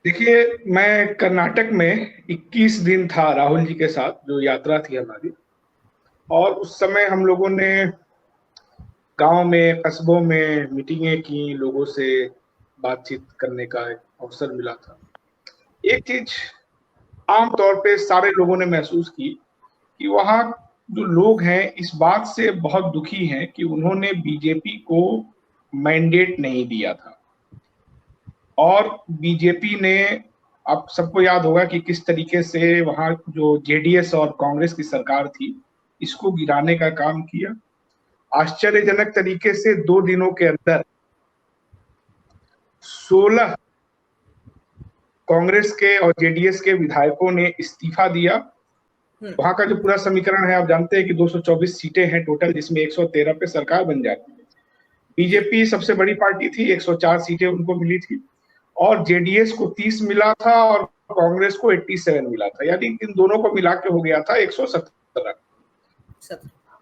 देखिए, मैं कर्नाटक में 21 दिन था राहुल जी के साथ, जो यात्रा थी हमारी। और उस समय हम लोगों ने गांव में, कस्बों में मीटिंगें की, लोगों से बातचीत करने का एक अवसर मिला था। एक चीज आम तौर पे सारे लोगों ने महसूस की कि वहाँ जो लोग हैं इस बात से बहुत दुखी हैं कि उन्होंने बीजेपी को मैंडेट नहीं दिया था। और बीजेपी ने, आप सबको याद होगा कि किस तरीके से वहां जो जेडीएस और कांग्रेस की सरकार थी, इसको गिराने का काम किया। आश्चर्यजनक तरीके से 2 दिनों के अंदर 16 कांग्रेस के और जेडीएस के विधायकों ने इस्तीफा दिया। वहां का जो पूरा समीकरण है, आप जानते हैं कि 224 सीटें हैं टोटल, जिसमें 113 पे सरकार बन जाती है। बीजेपी सबसे बड़ी पार्टी थी, 104 सीटें उनको मिली थी। और जेडीएस को 30 मिला था और कांग्रेस को 87 मिला था, यानी इन दोनों को मिला के हो गया था 117।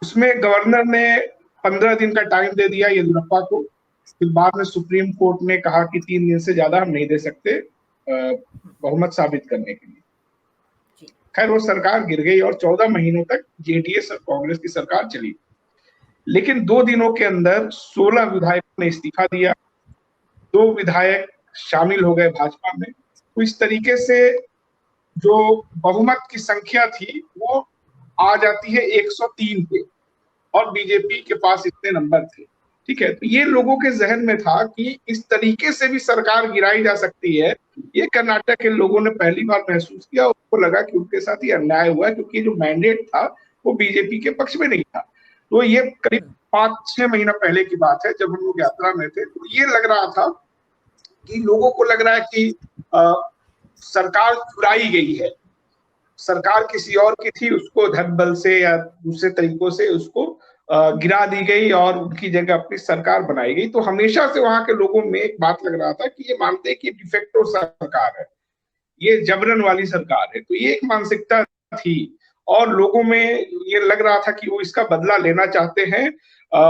उसमें गवर्नर ने 15 दिन का टाइम दे दिया येदियुरप्पा को। फिर बाद में सुप्रीम कोर्ट ने कहा कि 3 दिन से ज्यादा हम नहीं दे सकते बहुमत साबित करने के लिए। खैर, वो सरकार गिर गई और 14 महीनों तक जेडीएस और कांग्रेस की सरकार चली। लेकिन 2 दिनों के अंदर 16 विधायकों ने इस्तीफा दिया, 2 विधायक शामिल हो गए भाजपा में। तो इस तरीके से जो बहुमत की संख्या थी वो आ जाती है 103 पे, और बीजेपी के पास इतने नंबर थे। ठीक है, तो ये लोगों के जहन में था कि इस तरीके से भी सरकार गिराई जा सकती है। ये कर्नाटक के लोगों ने पहली बार महसूस किया, उनको लगा कि उनके साथ ये अन्याय हुआ है, क्योंकि जो मैंडेट था वो बीजेपी के पक्ष में नहीं था। तो ये करीब 5-6 महीना पहले की बात है, जब हम लोग यात्रा में थे। तो ये लग रहा था कि लोगों को लग रहा है कि सरकार चुराई गई है, सरकार किसी और की थी, उसको धन बल से या दूसरे तरीकों से उसको गिरा दी गई और उनकी जगह अपनी सरकार बनाई गई। तो हमेशा से वहां के लोगों में एक बात लग रहा था कि ये मानते हैं कि डिफेक्टो सरकार है, ये जबरन वाली सरकार है। तो ये एक मानसिकता थी और लोगों में ये लग रहा था कि वो इसका बदला लेना चाहते हैं। आ,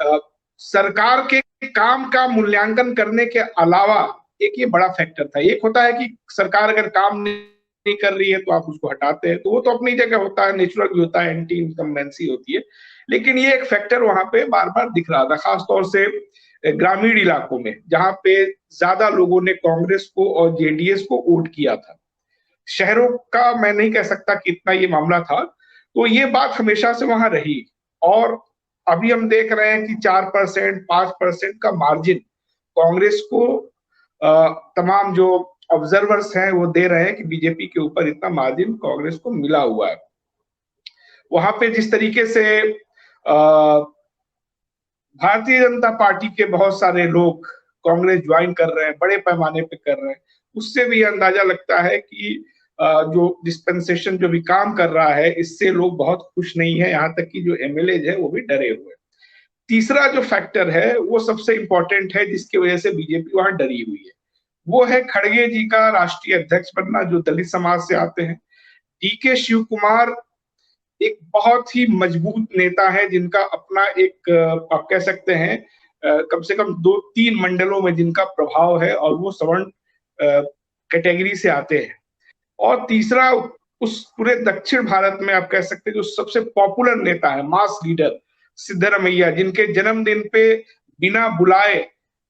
आ, सरकार के काम का मूल्यांकन करने के अलावा एक ये बड़ा फैक्टर था। एक होता है कि सरकार अगर काम नहीं कर रही है तो आप उसको हटाते हैं, तो वो तो अपनी जगह होता है, नेचुरल भी होता है, एंटी इनकम्बेंसी होती है। लेकिन ये एक फैक्टर वहां पे बार बार दिख रहा था, खासतौर से ग्रामीण इलाकों में, जहां पे ज्यादा लोगों ने कांग्रेस को और जेडीएस को वोट किया था। शहरों का मैं नहीं कह सकता कि इतना ये मामला था। तो ये बात हमेशा से वहां रही। और अभी हम देख रहे हैं कि 4%, 5% का मार्जिन कांग्रेस को तमाम जो ऑब्जर्वर्स हैं वो दे रहे हैं कि बीजेपी के ऊपर इतना मार्जिन कांग्रेस को मिला हुआ है। वहां पे जिस तरीके से भारतीय जनता पार्टी के बहुत सारे लोग कांग्रेस ज्वाइन कर रहे हैं, बड़े पैमाने पे कर रहे हैं, उससे भी अंदाजा लगता है कि जो डिस्पेंसेशन जो भी काम कर रहा है, इससे लोग बहुत खुश नहीं है। यहाँ तक कि जो एमएलए है वो भी डरे हुए हैं। तीसरा जो फैक्टर है वो सबसे इंपॉर्टेंट है, जिसकी वजह से बीजेपी वहां डरी हुई है, वो है खड़गे जी का राष्ट्रीय अध्यक्ष बनना, जो दलित समाज से आते हैं। डीके शिव कुमार एक बहुत ही मजबूत नेता है, जिनका अपना एक आप कह सकते हैं कम से कम 2-3 मंडलों में जिनका प्रभाव है, और वो सवर्ण कैटेगरी से आते हैं। और तीसरा, उस पूरे दक्षिण भारत में आप कह सकते हैं जो सबसे पॉपुलर नेता है, मास लीडर, सिद्धरमैया, जिनके जन्मदिन पे बिना बुलाए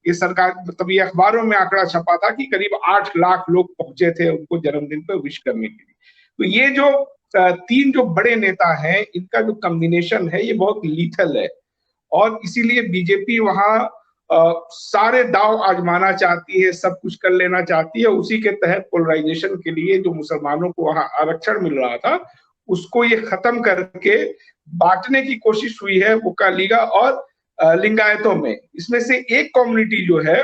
ये सरकार, मतलब ये अखबारों में आंकड़ा छपा था कि करीब 8 लाख लोग पहुंचे थे उनको जन्मदिन पे विश करने के लिए। तो ये जो 3 जो बड़े नेता हैं, इनका जो कॉम्बिनेशन है ये बहुत लीथल है। और इसीलिए बीजेपी वहां सारे दाव आजमाना चाहती है, सब कुछ कर लेना चाहती है। उसी के तहत पोलराइजेशन के लिए जो मुसलमानों को वहां आरक्षण मिल रहा था, उसको ये खत्म करके बांटने की कोशिश हुई है वोकालीगा और लिंगायतों में। इसमें से एक कम्युनिटी जो है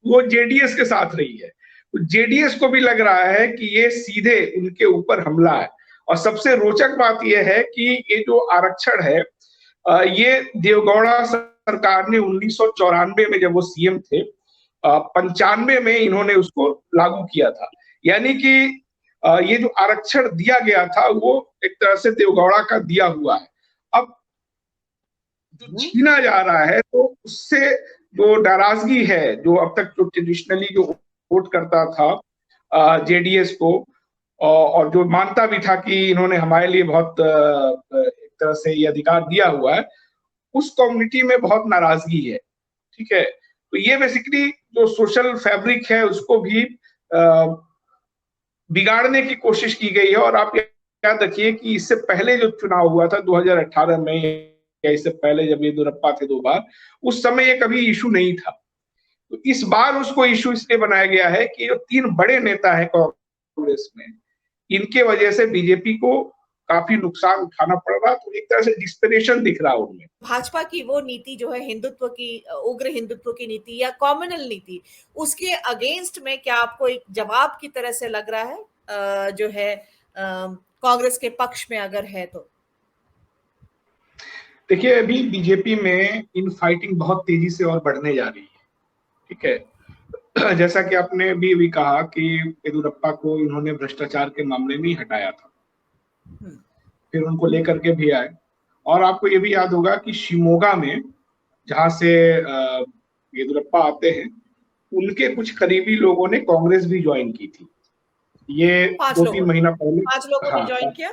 वो जेडीएस के साथ रही है। तो जेडीएस को भी लग रहा है कि ये सीधे उनके ऊपर हमला है। और सबसे रोचक बात यह है कि ये जो आरक्षण है, ये देवगौड़ा सरकार ने 1994 में, जब वो सीएम थे, 95 में इन्होंने उसको लागू किया था। यानी कि ये जो आरक्षण दिया गया था वो एक तरह से देवगौड़ा का दिया हुआ है। अब जो छीना जा रहा है, तो उससे जो नाराजगी है, जो अब तक जो ट्रेडिशनली जो सपोर्ट करता था जेडीएस को, और जो मानता भी था कि इन्होंने हमारे लिए बहुत एक तरह से ये अधिकार दिया हुआ है, उस कम्युनिटी में बहुत नाराजगी है। ठीक है, तो ये बेसिकली जो सोशल फैब्रिक है उसको भी बिगाड़ने की कोशिश की गई है। और आप याद रखिए कि इससे पहले जो चुनाव हुआ था 2018 में, या इससे पहले जब येदियुरप्पा थे 2 बार, उस समय ये कभी इशू नहीं था। तो इस बार उसको इशू इसलिए बनाया गया है कि जो 3 बड़े नेता है कांग्रेस में, इनके वजह से बीजेपी को काफी नुकसान उठाना पड़ रहा, तो एक तरह से डिस्परेशन दिख रहा है उनमें। भाजपा की वो नीति जो है हिंदुत्व की, उग्र हिंदुत्व की नीति या कॉम्युनल नीति, उसके अगेंस्ट में क्या आपको एक जवाब की तरह से लग रहा है जो है कांग्रेस के पक्ष में अगर है तो? देखिए, अभी बीजेपी में इन फाइटिंग बहुत तेजी से और बढ़ने जा रही है। ठीक है, जैसा कि आपने भी कहा कि येदियुरप्पा को इन्होंने भ्रष्टाचार के मामले में ही हटाया था, फिर उनको लेकर के भी आए। और आपको ये भी याद होगा कि शिमोगा में, जहां से येदियुरप्पा आते हैं, उनके कुछ करीबी लोगों ने कांग्रेस भी ज्वाइन की थी। ये 2-3 महीना पहले 5 लोगों ने ज्वाइन किया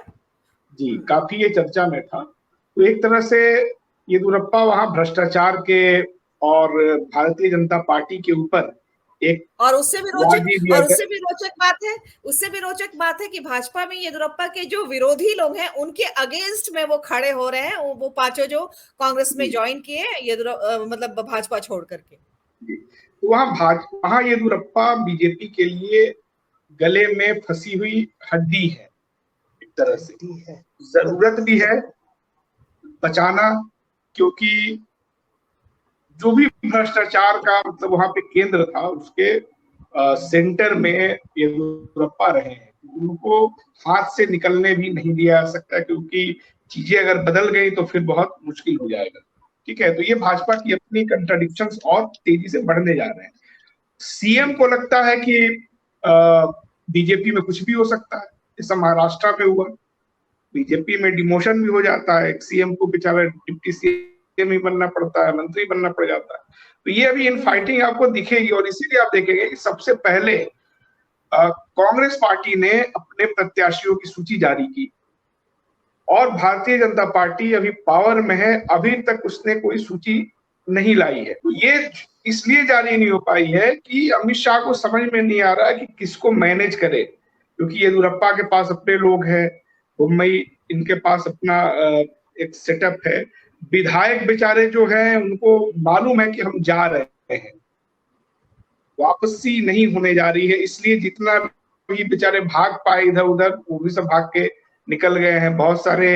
जी, काफी ये चर्चा में था। तो एक तरह से येदियुरप्पा वहां भ्रष्टाचार के और भारतीय जनता पार्टी के ऊपर एक, और उससे भी रोचक बात है कि भाजपा में येदियुरप्पा के जो विरोधी लोग हैं उनके अगेंस्ट में वो खड़े हो रहे हैं, वो 5 जो कांग्रेस में ज्वाइन किए मतलब भाजपा छोड़ करके। तो वहां येदियुरप्पा बीजेपी के लिए गले में फंसी हुई हड्डी है, एक तरह से जरूरत भी है बचाना, क्योंकि जो भी भ्रष्टाचार का मतलब वहां पे केंद्र था, उसके सेंटर में येदियुरप्पा रहे हैं। उनको हाथ से निकलने भी नहीं दिया जा सकता, क्योंकि चीजें अगर बदल गई तो फिर बहुत मुश्किल हो जाएगा। ठीक है, तो ये भाजपा की अपनी कंट्राडिक्शंस और तेजी से बढ़ने जा रहे हैं। सीएम को लगता है कि बीजेपी में कुछ भी हो सकता है, जैसा महाराष्ट्र में हुआ, बीजेपी में डिमोशन भी हो जाता है, सीएम को बेचारा डिप्टी सीएम ही बनना पड़ता है, मंत्री बनना पड़ जाता है। तो ये अभी इन फाइटिंग आपको दिखेगी, और इसीलिए आप देखेंगे कि सबसे पहले कांग्रेस पार्टी ने अपने प्रत्याशियों की सूची जारी की, और भारतीय जनता पार्टी अभी पावर में है, अभी तक उसने कोई सूची नहीं लाई है। तो ये इसलिए जारी नहीं हो पाई है कि अमित शाह को समझ में नहीं आ रहा है कि किसको मैनेज करे, क्योंकि येदियुरप्पा के पास अपने लोग हैं, मुंबई इनके पास अपना एक सेटअप है। विधायक बेचारे जो हैं उनको मालूम है कि हम जा रहे हैं, वापसी नहीं होने जा रही है, इसलिए जितना भी बेचारे भाग पाए इधर उधर, वो भी सब भाग के निकल गए हैं। बहुत सारे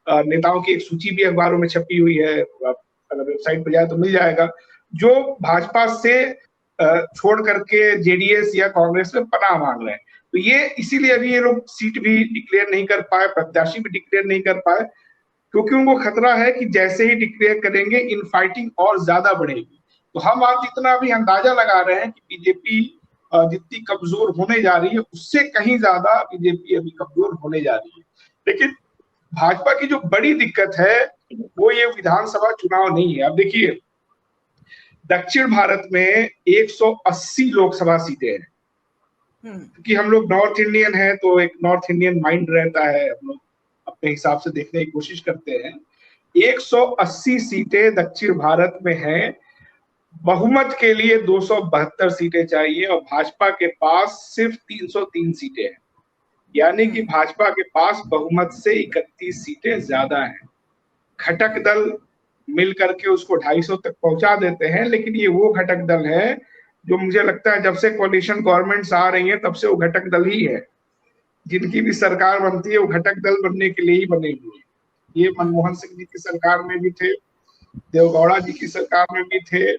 नेताओं की एक सूची भी अखबारों में छपी हुई है, अगर वेबसाइट पर जाए तो मिल जाएगा, जो भाजपा से छोड़ करके जेडीएस या कांग्रेस में पनाह मांग रहे हैं। तो ये इसीलिए अभी ये लोग सीट भी डिक्लेयर नहीं कर पाए, प्रत्याशी भी डिक्लेयर नहीं कर पाए, क्योंकि उनको खतरा है कि जैसे ही डिक्लेयर करेंगे इन फाइटिंग और ज्यादा बढ़ेगी। तो हम आज जितना भी अंदाजा लगा रहे हैं कि बीजेपी जितनी कमजोर होने जा रही है, उससे कहीं ज्यादा बीजेपी अभी कमजोर होने जा रही है। लेकिन भाजपा की जो बड़ी दिक्कत है वो ये विधानसभा चुनाव नहीं है। अब देखिए, दक्षिण भारत में 180 लोकसभा सीटें हैं, क्योंकि हम लोग नॉर्थ इंडियन है तो एक नॉर्थ इंडियन माइंड रहता है, हम लोग अपने हिसाब से देखने की कोशिश करते हैं। 180 सीटें दक्षिण भारत में हैं, बहुमत के लिए 272 सीटें चाहिए, और भाजपा के पास सिर्फ 303 सीटें हैं, यानी कि भाजपा के पास बहुमत से 31 सीटें ज्यादा हैं। घटक दल मिल करके उसको 250 तक पहुंचा देते हैं, लेकिन ये वो घटक दल है जो मुझे लगता है जब से कोalition गवर्नमेंट्स आ रही है तब से वो घटक दल ही है, जिनकी भी सरकार बनती है वो घटक दल बनने के लिए ही बने हुए हैं। ये मनमोहन सिंह जी की सरकार में भी थे, देवगौड़ा जी की सरकार में भी थे,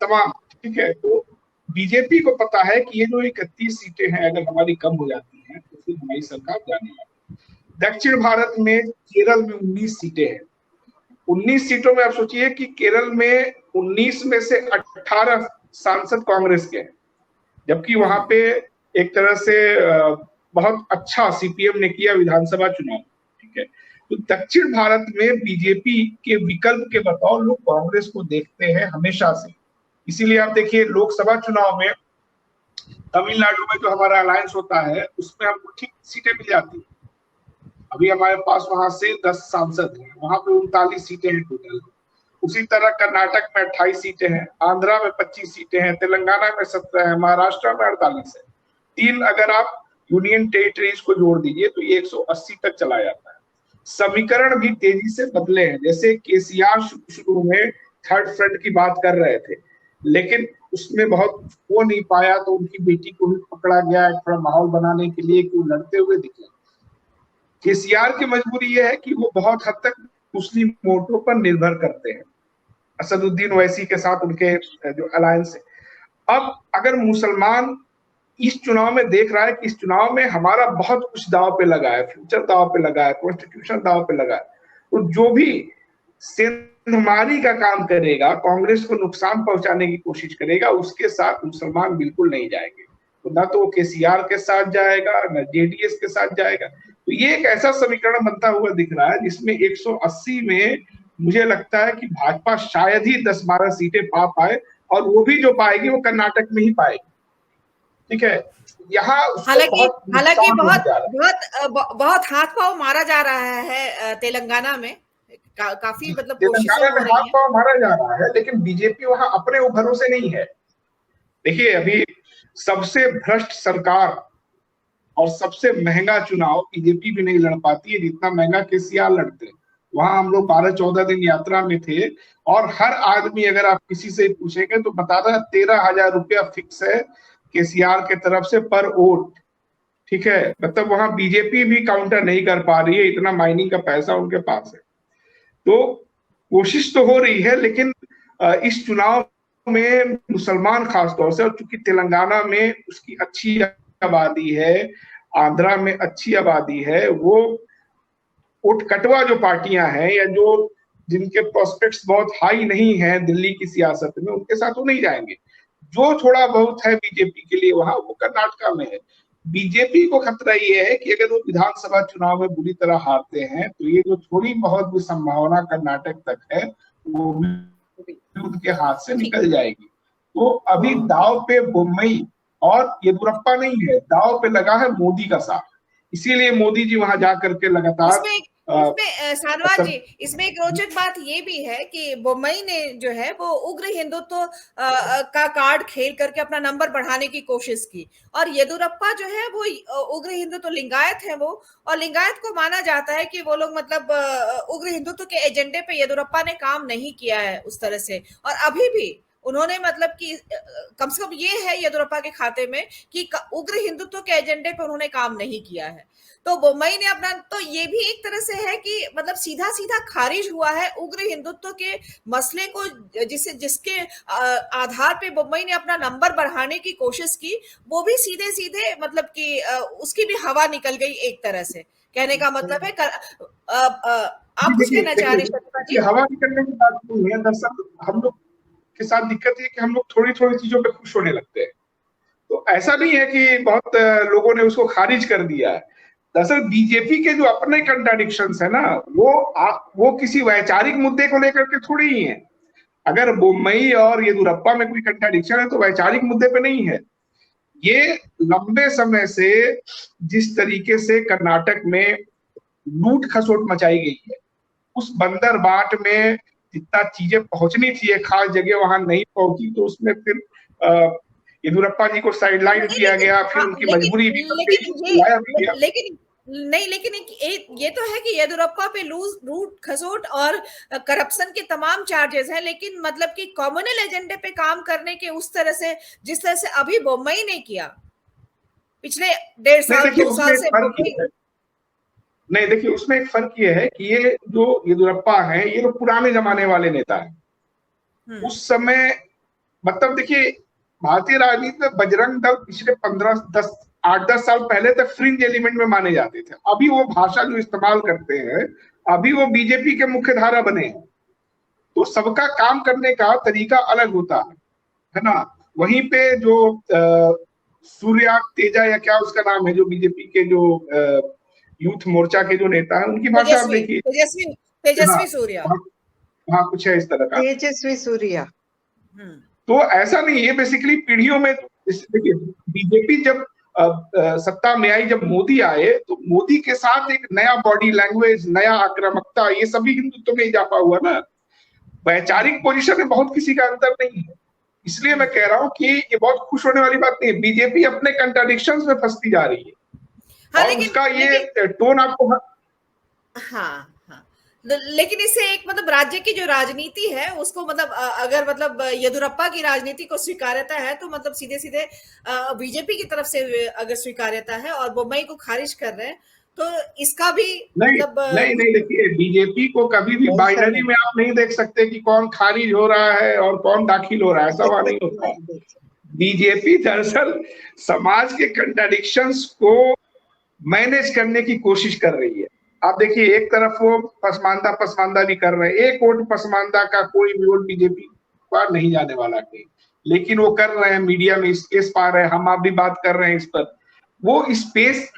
तमाम। ठीक है, तो बीजेपी को पता है कि ये जो 31 सीटें हैं अगर हमारी कम हो जाती हैं तो फिर हमारी सरकार जाने वाली है। दक्षिण भारत में केरल में 19 सीटें हैं। 19 सीटों में आप सोचिए कि केरल में 19 में से 18 सांसद कांग्रेस के हैं, जबकि वहां पे एक तरह से बहुत अच्छा सीपीएम ने किया विधानसभा चुनाव। ठीक है, तो दक्षिण भारत में बीजेपी के विकल्प के बतौर लोग कांग्रेस को देखते हैं हमेशा से। इसीलिए आप देखिए लोकसभा चुनाव में तमिलनाडु में जो हमारा अलायंस होता है उसमें हमको ठीक सीटें मिल जाती है। अभी हमारे पास वहां से 10 सांसद हैं, वहां पे 39 सीटें हैं टोटल। उसी तरह कर्नाटक में 28 सीटें हैं, आंध्रा में 25 सीटें हैं, तेलंगाना में 17 है, महाराष्ट्र में 48 है। 3 अगर आप यूनियन टेरिटरीज को जोड़ दीजिए तो ये 180 तक चला जाता है। समीकरण भी तेजी से बदले हैं। जैसे केसीआर शुरू में थर्ड फ्रंट की बात कर रहे थे, लेकिन उसमें बहुत हो नहीं पाया, तो उनकी बेटी को भी पकड़ा गया थोड़ा माहौल बनाने के लिए कि वो लड़ते हुए दिखे। केसीआर की मजबूरी यह है कि वो बहुत हद तक मुस्लिम वोटों पर निर्भर करते हैं, असदुद्दीन ओवैसी के साथ उनके जो अलायंस है। अब अगर मुसलमान इस चुनाव में देख रहा है कि इस चुनाव में हमारा बहुत कुछ दाव पे लगा है, फ्यूचर दाव पे लगा है, कॉन्स्टिट्यूशन दाव पे लगा है, तो जो भी सेंधमारी का काम करेगा, कांग्रेस को नुकसान पहुंचाने की कोशिश करेगा, उसके साथ मुसलमान बिल्कुल नहीं जाएंगे। तो ना तो वो केसीआर के साथ जाएगा, ना जेडीएस के साथ जाएगा। तो ये एक ऐसा समीकरण बनता हुआ दिख रहा है जिसमें 180 में मुझे लगता है कि भाजपा शायद ही 10-12 सीटें पा पाए, और वो भी जो पाएगी वो कर्नाटक में ही पाएगी। ठीक है, यहाँ हालांकि बहुत हाथ पांव मारा जा रहा है तेलंगाना में, काफी मतलब तेलंगाना में हाथ पांव मारा जा रहा है, लेकिन बीजेपी वहां अपने भरोसे नहीं है। देखिए, अभी सबसे भ्रष्ट सरकार और सबसे महंगा चुनाव बीजेपी भी नहीं लड़ पाती है जितना महंगा केसीआर लड़ते हैं। वहां हम लोग 12-14 दिन यात्रा में थे, और हर आदमी अगर आप किसी से पूछेंगे तो बता रहा है 13,000 रुपया फिक्स है केसीआर के तरफ से पर वोट। ठीक है, मतलब वहां बीजेपी भी काउंटर नहीं कर पा रही है, इतना माइनिंग का पैसा उनके पास है। तो कोशिश तो हो रही है, लेकिन इस चुनाव में मुसलमान खासतौर से, और चूंकि तेलंगाना में उसकी अच्छी आबादी है, आंध्रा में अच्छी आबादी है, वो उठकटवा जो पार्टियां हैं या जो जिनके प्रोस्पेक्ट्स बहुत हाई नहीं है दिल्ली की सियासत में, उनके साथ वो नहीं जाएंगे। जो थोड़ा बहुत है बीजेपी के लिए वहां, वो कर्नाटका में है। बीजेपी को खतरा ये है कि अगर वो विधानसभा चुनाव में बुरी तरह हारते हैं तो ये जो थोड़ी बहुत भी संभावना कर्नाटक तक है वो भी उनके हाथ से निकल जाएगी। तो अभी दाव पे बोम्मई और येदियुरप्पा नहीं है, दाव पे लगा है मोदी का साथ। इसीलिए मोदी जी वहां जाकर के लगातार इसमें सानवार जी, इसमें एक रोचक बात ये भी है कि बोम्मई ने जो है वो उग्र हिंदुत्व का कार्ड खेल करके अपना नंबर बढ़ाने की कोशिश की, और येदियुरप्पा जो है वो उग्र हिंदुत्व लिंगायत है वो, और लिंगायत को माना जाता है कि वो लोग मतलब उग्र हिंदुत्व के एजेंडे पे येदियुरप्पा ने काम नहीं किया है उस तरह से। और अभी भी उन्होंने मतलब कि कम से कम ये है येदियुरप्पा के खाते में कि उग्र हिंदुत्व के एजेंडे पे उन्होंने काम नहीं किया है। तो बोम्मई ने अपना, तो ये भी एक तरह से है कि मतलब सीधा सीधा खारिज हुआ है उग्र हिंदुत्व के मसले को, जिसके आधार पे बोम्मई ने अपना नंबर बढ़ाने की कोशिश की, वो भी सीधे सीधे मतलब कि उसकी भी हवा निकल गई एक तरह से। कहने का मतलब है आप कुछ कहना चाह रहे हैं? हवा निकलने की बात नहीं है। दरअसल हम लोग के साथ दिक्कत है कि हम लोग थोड़ी थोड़ी चीजों पे खुश होने लगते हैं। तो ऐसा नहीं है कि बहुत लोगों ने उसको खारिज कर दिया है। दरअसल बीजेपी के जो अपने कंट्राडिक्शंस है ना, वो किसी वैचारिक मुद्दे को लेकर के थोड़ी ही है। अगर बोम्मई और येदियुरप्पा में कोई कंट्राडिक्शन है तो वैचारिक मुद्दे पे नहीं है। ये लंबे समय से जिस तरीके से कर्नाटक में लूट खसोट मचाई गई है, उस बंदर बाट में जितना चीजें पहुंचनी थी एक खास जगह वहां नहीं पहुंची, तो उसमें फिर येदियुरप्पा जी को साइडलाइन किया गया, फिर उनकी मजबूरी भी बन गई, लेकिन ये तो है कि येदियुरप्पा पे लूट खसोट और करप्शन के तमाम चार्जेस हैं, लेकिन मतलब कि कम्युनल एजेंडे पे काम करने के उस तरह से जिस तरह से अभी बोम्मई ने किया पिछले 1.5 साल 2 साल से नहीं, देखिए उसमें एक फर्क ये है कि ये जो येदियुरप्पा है ये लोग पुराने जमाने वाले नेता है। उस समय मतलब देखिए भारतीय राजनीति में बजरंग दल पिछले 8-10 साल पहले तक फ्रिंज एलिमेंट में माने जाते थे। अभी वो भाषा जो इस्तेमाल करते हैं, अभी वो बीजेपी के मुख्य धारा बने हैं। तो सबका काम करने का तरीका अलग होता है ना। वहीं पे जो सूर्या तेजा या क्या उसका नाम है, जो बीजेपी के जो यूथ मोर्चा के जो नेता है, उनकी भाषा आप देखिए, तेजस्वी सूर्या, हाँ कुछ है इस तरह का, तेजस्वी सूर्या। तो ऐसा नहीं है, बेसिकली पीढ़ियों में देखिए, बीजेपी जब सत्ता में आई, जब मोदी आए, तो मोदी के साथ एक नया बॉडी लैंग्वेज, नया आक्रामकता, ये सभी हिंदुत्व में इजाफा हुआ ना। वैचारिक पोजीशन में बहुत किसी का अंतर नहीं है। इसलिए मैं कह रहा हूं कि ये बहुत खुश होने वाली बात नहीं है। बीजेपी अपने कंट्राडिक्शंस में फंसती जा रही है। हाँ, और उसका ये टोन आपको हाँ हाँ, लेकिन इससे एक मतलब राज्य की जो राजनीति है उसको मतलब अगर मतलब येदियुरप्पा की राजनीति को स्वीकार्यता है तो मतलब सीधे सीधे बीजेपी की तरफ से अगर स्वीकार्यता है और बोम्मई को खारिज कर रहे हैं तो इसका भी नहीं, मतलब नहीं देखिए, बीजेपी को कभी भी बाइनरी में आप नहीं देख सकते कि कौन खारिज हो रहा है और कौन दाखिल हो रहा है, ऐसा वहां नहीं होता है। बीजेपी दरअसल समाज के कंट्राडिक्शंस को मैनेज करने की कोशिश कर रही है। आप देखिए, एक तरफ वो पसमानदा भी कर रहे हैं, एक वोट पसमानदा का कोई भी वोट बीजेपी का नहीं जाने वाला कहीं, लेकिन वो कर रहे हैं, मीडिया में स्पेस पा रहे हैं, हम आप भी बात कर रहे हैं इस पर। वो स्पेस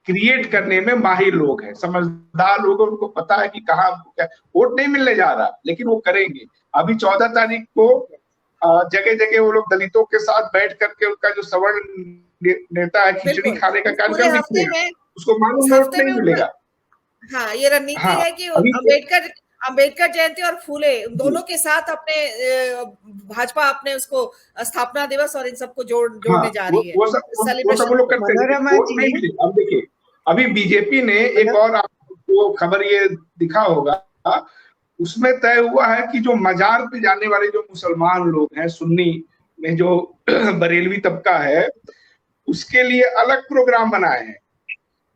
क्रिएट करने में माहिर लोग हैं, समझदार लोग, उनको पता है कि कहाँ वोट नहीं मिलने जा रहा, लेकिन वो करेंगे। अभी 14 तारीख को जगह जगह वो लोग दलितों के साथ बैठ करके उनका जो सवर्ण नेता है खिचड़ी खाने का कार्यक्रम भी करेगा, उसको मालूम वोट नहीं मिलेगा। हाँ, ये रणनीति है कि अम्बेडकर जयंती और फूले दोनों के साथ अपने भाजपा अपने उसको स्थापना दिवस और इन सबको जोड़ने जा रही है। वो सब लोग करते हैं। अब देखिए, अभी बीजेपी ने एक और आपको खबर ये दिखा होगा, उसमें तय हुआ है कि जो मजार पे जाने वाले जो मुसलमान लोग हैं, सुन्नी में जो बरेलवी तबका है, उसके लिए अलग प्रोग्राम बनाए हैं।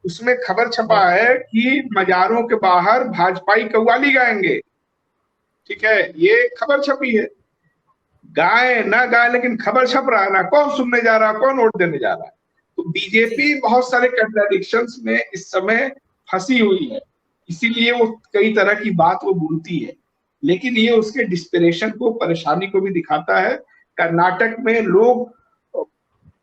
उसमें खबर छपा है कि मजारों के बाहर भाजपाई कव्वाली गाएंगे। ठीक है, ये खबर छपी है। गाए ना गाए, लेकिन खबर छप रहा है ना, कौन सुनने जा रहा है, कौन वोट देने जा रहा है। तो बीजेपी बहुत सारे कंट्राडिक्शंस में इस समय फंसी हुई है, इसीलिए वो कई तरह की बात वो बोलती है, लेकिन ये उसके डिस्परेशन को, परेशानी को भी दिखाता है। कर्नाटक में लोग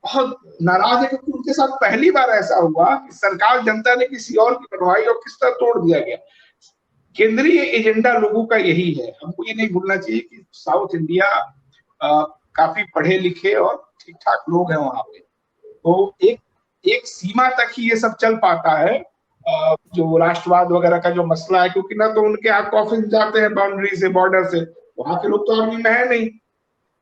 बहुत नाराज है क्योंकि उनके साथ पहली बार ऐसा हुआ कि सरकार जनता ने किसी और की बनवाई और किस तरह तोड़ दिया गया। केंद्रीय एजेंडा लोगों का यही है। हमको ये नहीं भूलना चाहिए कि साउथ इंडिया काफी पढ़े लिखे और ठीक ठाक लोग हैं वहां पे, तो एक सीमा तक ही ये सब चल पाता है। जो राष्ट्रवाद वगैरह का जो मसला है, क्योंकि ना तो उनके यहाँ कॉफिन जाते हैं बाउंड्री से, बॉर्डर से, वहां के लोग तो आर्मी में है नहीं,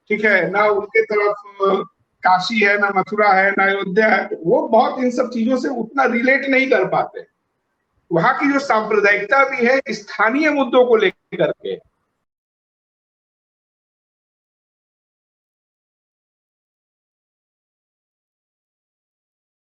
ठीक है, ना उनके तरफ काशी है, ना मथुरा है, ना अयोध्या है, वो बहुत इन सब चीजों से उतना रिलेट नहीं कर पाते। वहां की जो सांप्रदायिकता भी है स्थानीय मुद्दों को लेकर के,